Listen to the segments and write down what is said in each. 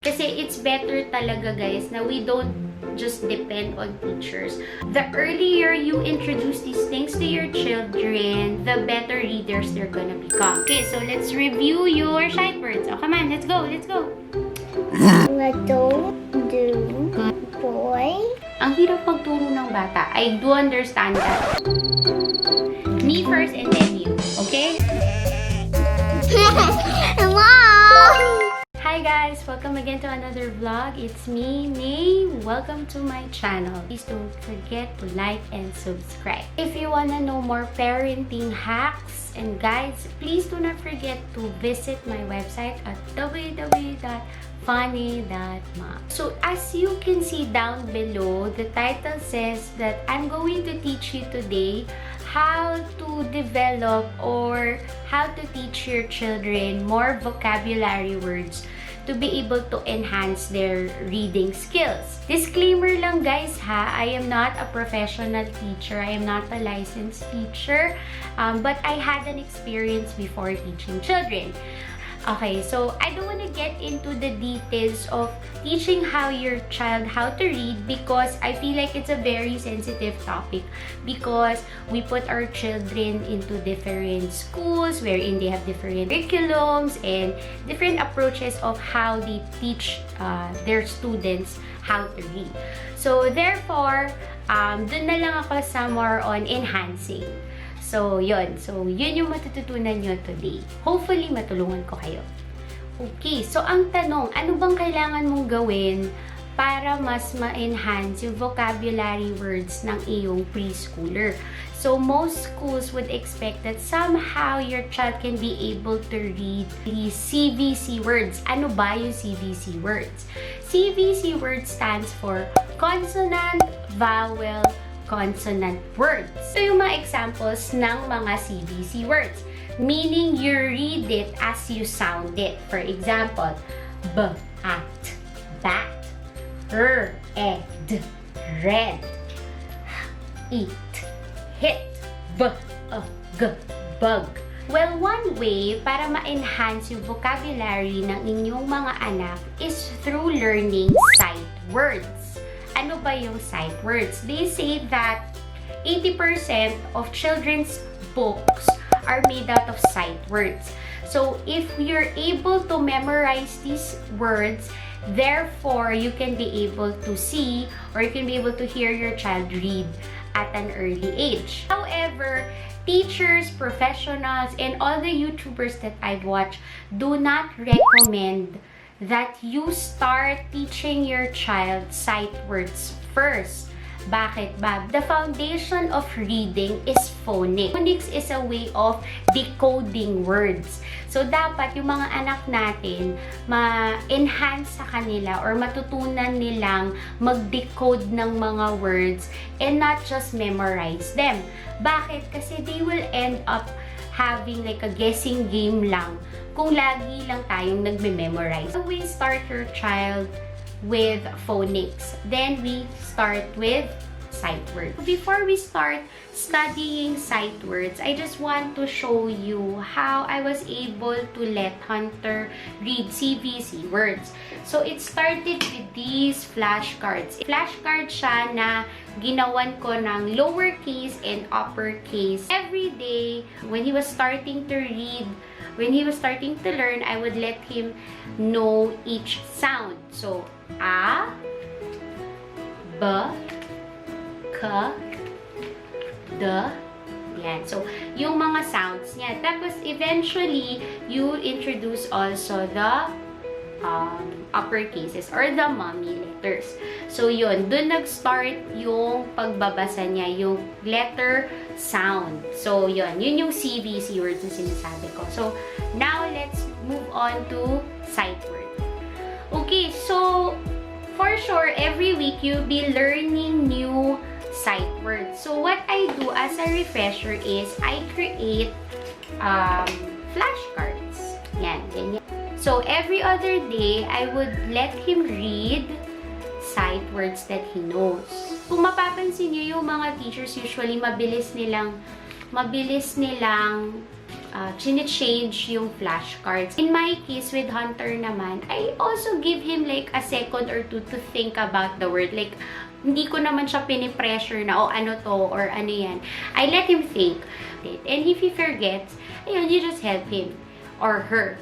Kasi it's better talaga guys na we don't just depend on teachers. The earlier you introduce these things to your children, the better readers they're gonna become. Okay, so let's review your sight words. Oh, come on, let's go, let's go. Little, do, boy. Ang hirap magturo ng bata. I do understand that. Me first and then you, okay? Mom! Hi guys! Welcome again to another vlog. It's me, May. Welcome to my channel. Please don't forget to like and subscribe. If you wanna know more parenting hacks and guides, please do not forget to visit my website at www.FunneiMom. So as you can see down below, the title says that I'm going to teach you today how to develop or how to teach your children more vocabulary words to be able to enhance their reading skills. Disclaimer lang guys ha, I am not a professional teacher, I am not a licensed teacher, but I had an experience before teaching children. Okay, so I don't want to get into the details of teaching your child how to read because I feel like it's a very sensitive topic because we put our children into different schools wherein they have different curriculums and different approaches of how they teach their students how to read. So therefore, dun na lang ako sa more on enhancing. So, yun. So, yun yung matututunan nyo today. Hopefully, matulungan ko kayo. Okay, so ang tanong, ano bang kailangan mong gawin para mas ma-enhance yung vocabulary words ng iyong preschooler? So, most schools would expect that somehow your child can be able to read the CVC words. Ano ba yung CVC words? CVC words stands for consonant, vowel, consonant words. So, yung mga examples ng mga CVC words, meaning you read it as you sound it. For example, b, at, bat, d, red, eat, hit, b, g, bug. Well, one way para ma-enhance yung vocabulary ng inyong mga anak is through learning sight words. Ano ba yung sight words? They say that 80% of children's books are made out of sight words. So, if you're able to memorize these words, therefore, you can be able to see or you can be able to hear your child read at an early age. However, teachers, professionals, and all the YouTubers that I've watched do not recommend that you start teaching your child sight words first. Bakit ba? The foundation of reading is phonics. Phonics is a way of decoding words. So, dapat yung mga anak natin, ma-enhance sa kanila or matutunan nilang mag-decode ng mga words and not just memorize them. Bakit? Kasi they will end up having like a guessing game lang kung lagi lang tayong nagme-memorize. So, we start your child with phonics. Then, we start with sight words. Before we start studying sight words, I just want to show you how I was able to let Hunter read CVC words. So, it started with these flashcards. Flashcard siya na ginawan ko ng lowercase and uppercase. Every day, when he was starting to read, when he was starting to learn, I would let him know each sound. So, A, B, K, D, yan. So, yung mga sounds niya. Tapos, eventually, you introduce also the upper cases or the mommy letters. So, yun. Doon nag-start yung pagbabasa niya, yung letter sound. So, yun. Yun yung CVC words na sinasabi ko. So, now, let's move on to sight words. Okay, so, for sure, every week, you'll be learning new sight words. So, what I do as a refresher is, I create flashcards. Yan, ganyan. So, every other day, I would let him read sight words that he knows. Kung mapapansin niyo, yung mga teachers usually mabilis nilang change yung flashcards. In my case, with Hunter naman, I also give him like a second or two to think about the word. Like, hindi ko naman siya pinipressure na, oh, ano to, or ano yan. I let him think. And if he forgets, ayun, you just help him or her.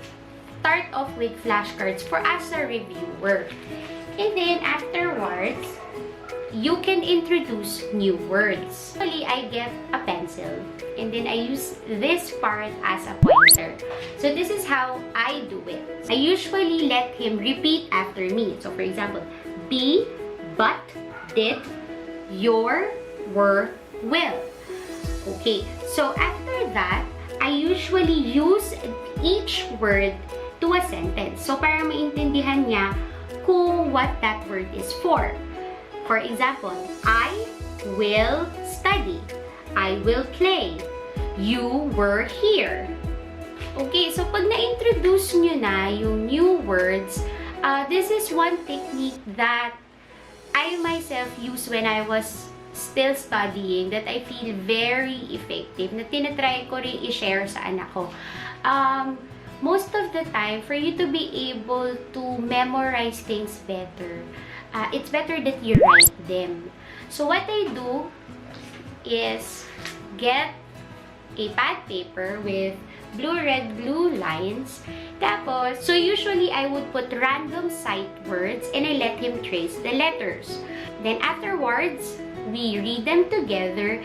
Start off with flashcards for us a reviewer. And then, afterwards, you can introduce new words. Usually, I get a pencil. And then, I use this part as a pointer. So, this is how I do it. I usually let him repeat after me. So, for example, be, but, did, your, were, will. Okay. So, after that, I usually use each word to a sentence. So, para maintindihan niya kung what that word is for. For example, I will study. I will play. You were here. Okay, so pag na-introduce nyo na yung new words, this is one technique that I myself use when I was still studying that I feel very effective, na tinatry ko rin i-share sa anak ko. Most of the time, for you to be able to memorize things better, it's better that you write them. So what I do is get a pad paper with blue, red, blue lines. Tapos, so usually I would put random sight words and I let him trace the letters. Then afterwards, we read them together.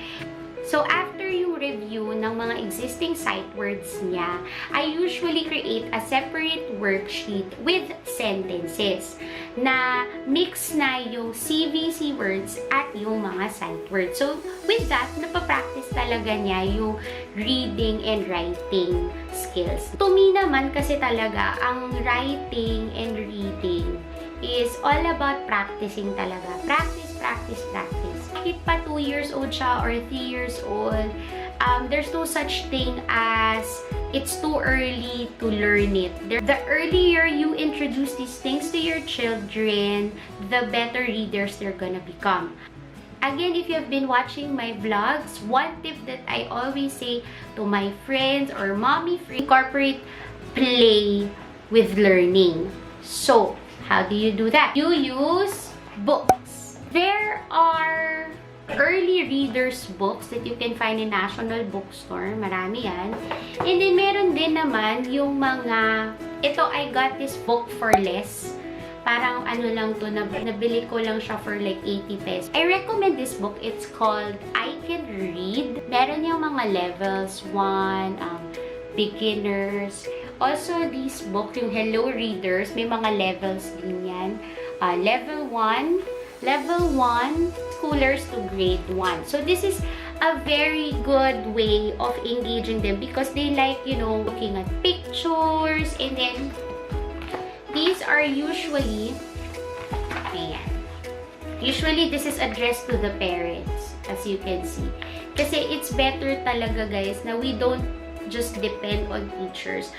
So after yung review ng mga existing sight words niya, I usually create a separate worksheet with sentences na mix na yung CVC words at yung mga sight words. So with that, napapractice talaga niya yung reading and writing skills. To me naman kasi talaga, ang writing and reading is all about practicing talaga. Practice, practice, practice. Kahit pa 2 years old siya or 3 years old, there's no such thing as it's too early to learn it. The earlier you introduce these things to your children, the better readers they're gonna become. Again, if you have been watching my vlogs, one tip that I always say to my friends or mommy friends, incorporate play with learning. So, how do you do that? You use books. There are early readers books that you can find in National Bookstore. Marami yan. And then, meron din naman yung mga, ito, I got this book for less. Parang ano lang to, nabili ko lang siya for like 80 pesos. I recommend this book. It's called I Can Read. Meron yung mga levels 1, beginners. Also, this book, yung Hello Readers, may mga levels din yan. Level 1, schoolers to grade 1. So, this is a very good way of engaging them because they like, you know, looking at pictures. And then, these are usually, ayan. Usually, this is addressed to the parents, as you can see. Kasi it's better talaga, guys, na we don't just depend on teachers.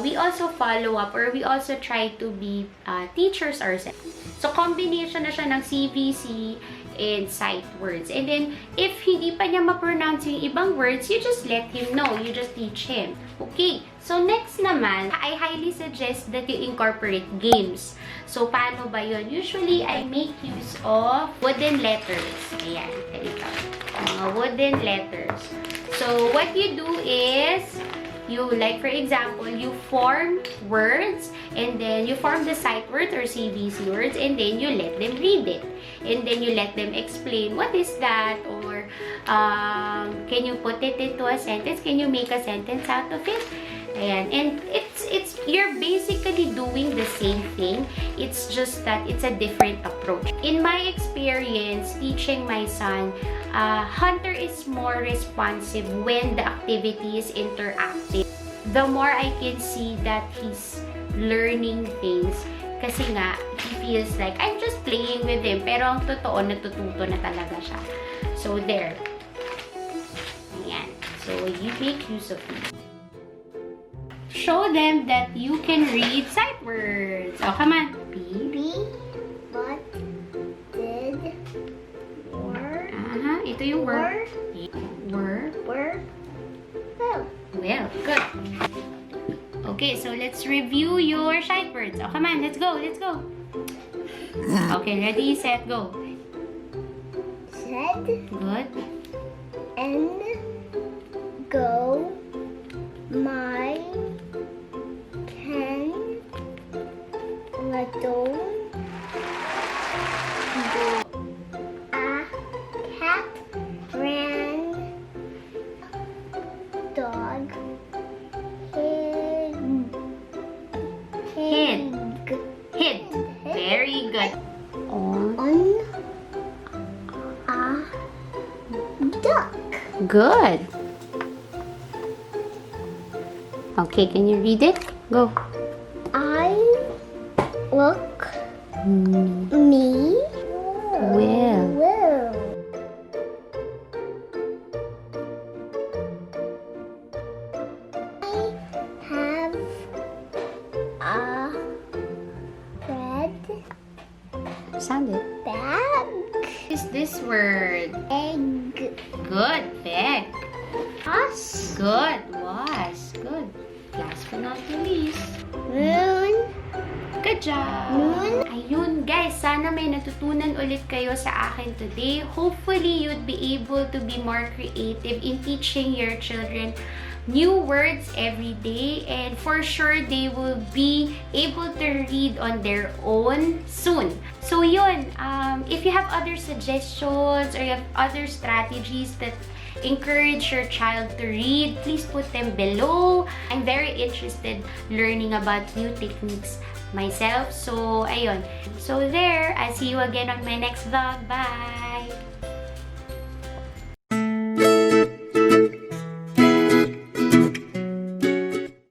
We also follow up or we also try to be teachers ourselves. So, combination na siya ng CVC and sight words. And then, if hindi pa niya ma-pronounce yung ibang words, you just let him know. You just teach him. Okay. So, next naman, I highly suggest that you incorporate games. So, paano ba yun? Usually, I make use of wooden letters. Ayan. Ganito. Wooden letters. So, what you do is, you, like for example, you form words and then you form the sight words or CVC words and then you let them read it. And then you let them explain, what is that? Or, can you put it into a sentence? Can you make a sentence out of it? Ayan. And you're basically doing the same thing. It's just that it's a different approach. In my experience, teaching my son, Hunter is more responsive when the activity is interactive. The more I can see that he's learning things, kasi nga, he feels like, I'm just playing with him. Pero ang totoo, natututo na talaga siya. So, there. Ayan. So, you make use of it. Show them that you can read sight words. Oh, come on. Be, but, did, were. Ito yung word. Were. Will. Will. Okay, so let's review your sight words. Oh, come on, let's go, let's go. Okay, ready, set, go. Said Good. and go. My can little go. A cat ran. Dog Hid. Hid. Very good. On. on a duck. Good. Okay, can you read it? Go. I look me Will. I have a red Sound it. bag. Is this word? Egg. Good. Beg. Us. Good. Was. Good. Last but not the least. Moon. Good job! Moon. Ayun guys, sana may natutunan ulit kayo sa akin today. Hopefully, you'd be able to be more creative in teaching your children new words every day. And for sure, they will be able to read on their own soon. So yun, if you have other suggestions or you have other strategies that encourage your child to read, please put them below. I'm very interested learning about new techniques myself. So, ayun. So there, I'll see you again on my next vlog. Bye!